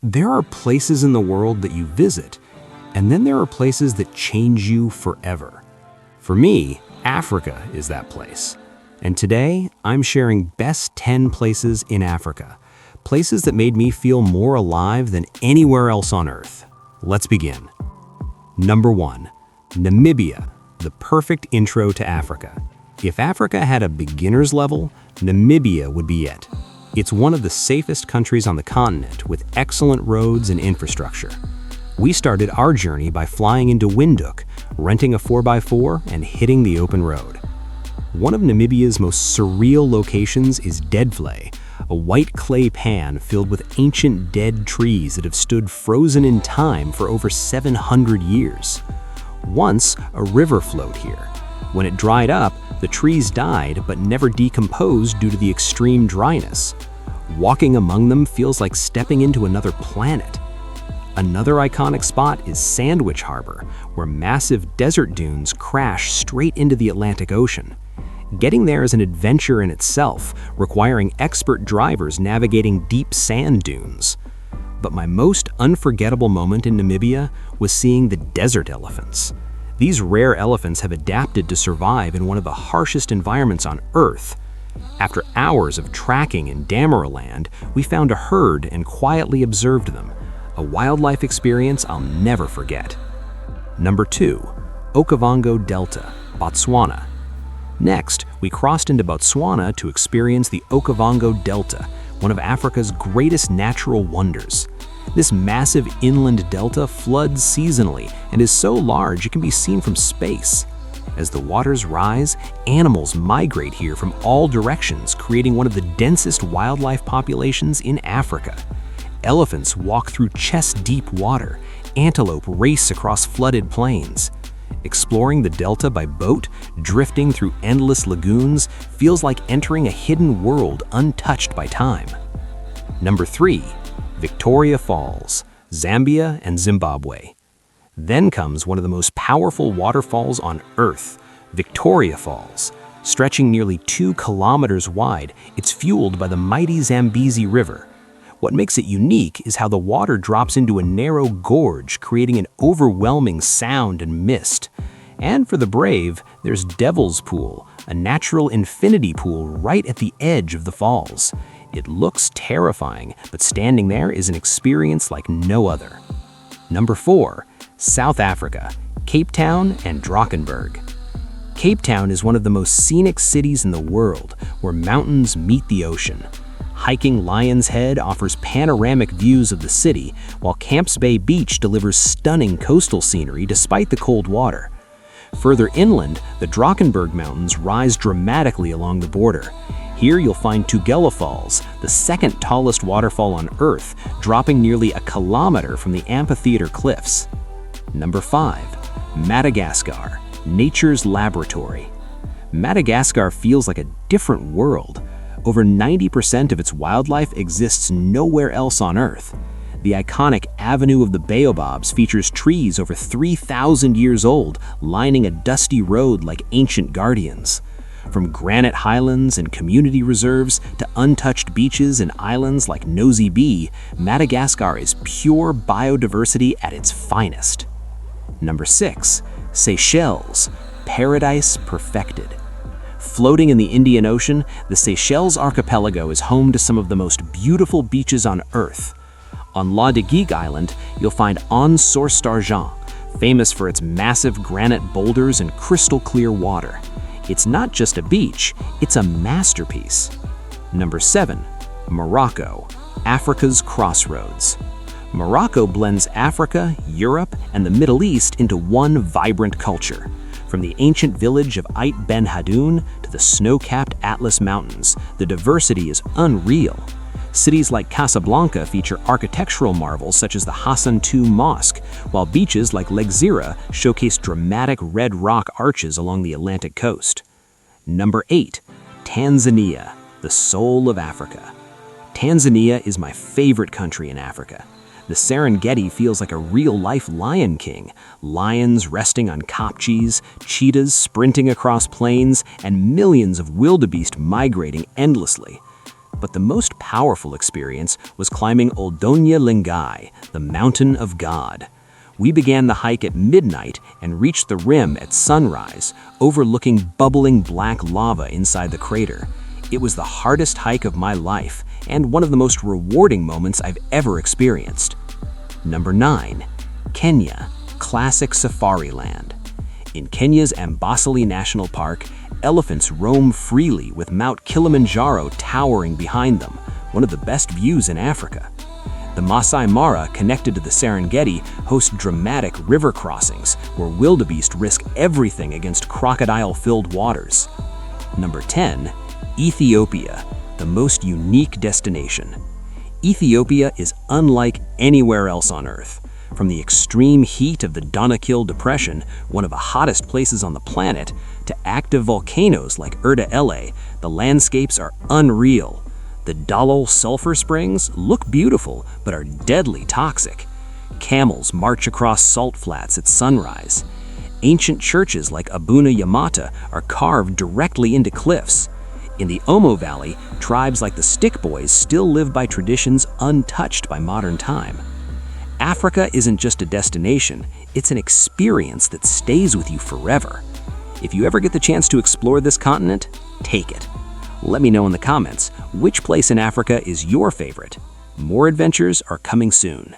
There are places in the world that you visit, and then there are places that change you forever. For me, Africa is that place. And today, I'm sharing best 10 places in Africa, places that made me feel more alive than anywhere else on Earth. Let's begin. Number 1, Namibia, the perfect intro to Africa. If Africa had a beginner's level, Namibia would be it. It's one of the safest countries on the continent with excellent roads and infrastructure. We started our journey by flying into Windhoek, renting a 4x4 and hitting the open road. One of Namibia's most surreal locations is Deadvlei, a white clay pan filled with ancient dead trees that have stood frozen in time for over 700 years. Once, a river flowed here. When it dried up, the trees died but never decomposed due to the extreme dryness. Walking among them feels like stepping into another planet. Another iconic spot is Sandwich Harbor, where massive desert dunes crash straight into the Atlantic Ocean. Getting there is an adventure in itself, requiring expert drivers navigating deep sand dunes. But my most unforgettable moment in Namibia was seeing the desert elephants. These rare elephants have adapted to survive in one of the harshest environments on Earth. After hours of tracking in Damaraland, we found a herd and quietly observed them, a wildlife experience I'll never forget. Number 2, Okavango Delta, Botswana. Next, we crossed into Botswana to experience the Okavango Delta, one of Africa's greatest natural wonders. This massive inland delta floods seasonally and is so large it can be seen from space. As the waters rise, animals migrate here from all directions, creating one of the densest wildlife populations in Africa. Elephants walk through chest-deep water, antelope race across flooded plains. Exploring the delta by boat, drifting through endless lagoons, feels like entering a hidden world untouched by time. Number 3, Victoria Falls, Zambia and Zimbabwe. Then comes one of the most powerful waterfalls on Earth, Victoria Falls. Stretching nearly 2 kilometers wide, it's fueled by the mighty Zambezi River. What makes it unique is how the water drops into a narrow gorge, creating an overwhelming sound and mist. And for the brave, there's Devil's Pool, a natural infinity pool right at the edge of the falls. It looks terrifying, but standing there is an experience like no other. Number 4, South Africa, Cape Town and Drakensberg. Cape Town is one of the most scenic cities in the world, where mountains meet the ocean. Hiking Lion's Head offers panoramic views of the city, while Camps Bay Beach delivers stunning coastal scenery despite the cold water. Further inland, the Drakensberg Mountains rise dramatically along the border. Here you'll find Tugela Falls, the second tallest waterfall on Earth, dropping nearly a kilometer from the amphitheater cliffs. Number 5, Madagascar, nature's laboratory. Madagascar feels like a different world. Over 90% of its wildlife exists nowhere else on Earth. The iconic Avenue of the Baobabs features trees over 3,000 years old, lining a dusty road like ancient guardians. From granite highlands and community reserves to untouched beaches and islands like Nosy Be, Madagascar is pure biodiversity at its finest. Number 6, Seychelles, paradise perfected. Floating in the Indian Ocean, the Seychelles archipelago is home to some of the most beautiful beaches on Earth. On La de Geek Island, you'll find An Source d'Argent, famous for its massive granite boulders and crystal-clear water. It's not just a beach, it's a masterpiece. Number 7, Morocco, Africa's crossroads. Morocco blends Africa, Europe, and the Middle East into one vibrant culture. From the ancient village of Ait Ben Hadoun to the snow-capped Atlas Mountains, the diversity is unreal. Cities like Casablanca feature architectural marvels such as the Hassan II Mosque, while beaches like Lake Zira showcase dramatic red rock arches along the Atlantic coast. Number 8, Tanzania, the soul of Africa. Tanzania is my favorite country in Africa. The Serengeti feels like a real-life Lion King. Lions resting on kopjes, cheetahs sprinting across plains, and millions of wildebeest migrating endlessly. But the most powerful experience was climbing Oldonya Lingai, the Mountain of God. We began the hike at midnight and reached the rim at sunrise, overlooking bubbling black lava inside the crater. It was the hardest hike of my life and one of the most rewarding moments I've ever experienced. Number 9. Kenya, classic safari land. In Kenya's Amboseli National Park, elephants roam freely with Mount Kilimanjaro towering behind them, one of the best views in Africa. The Masai Mara, connected to the Serengeti, host dramatic river crossings where wildebeest risk everything against crocodile-filled waters. Number 10. Ethiopia, the most unique destination. Ethiopia is unlike anywhere else on Earth. From the extreme heat of the Danakil Depression, one of the hottest places on the planet, to active volcanoes like Erta Ele, the landscapes are unreal. The Dalol sulfur springs look beautiful but are deadly toxic. Camels march across salt flats at sunrise. Ancient churches like Abuna Yamata are carved directly into cliffs. In the Omo Valley, tribes like the Stick Boys still live by traditions untouched by modern time. Africa isn't just a destination, it's an experience that stays with you forever. If you ever get the chance to explore this continent, take it. Let me know in the comments which place in Africa is your favorite. More adventures are coming soon.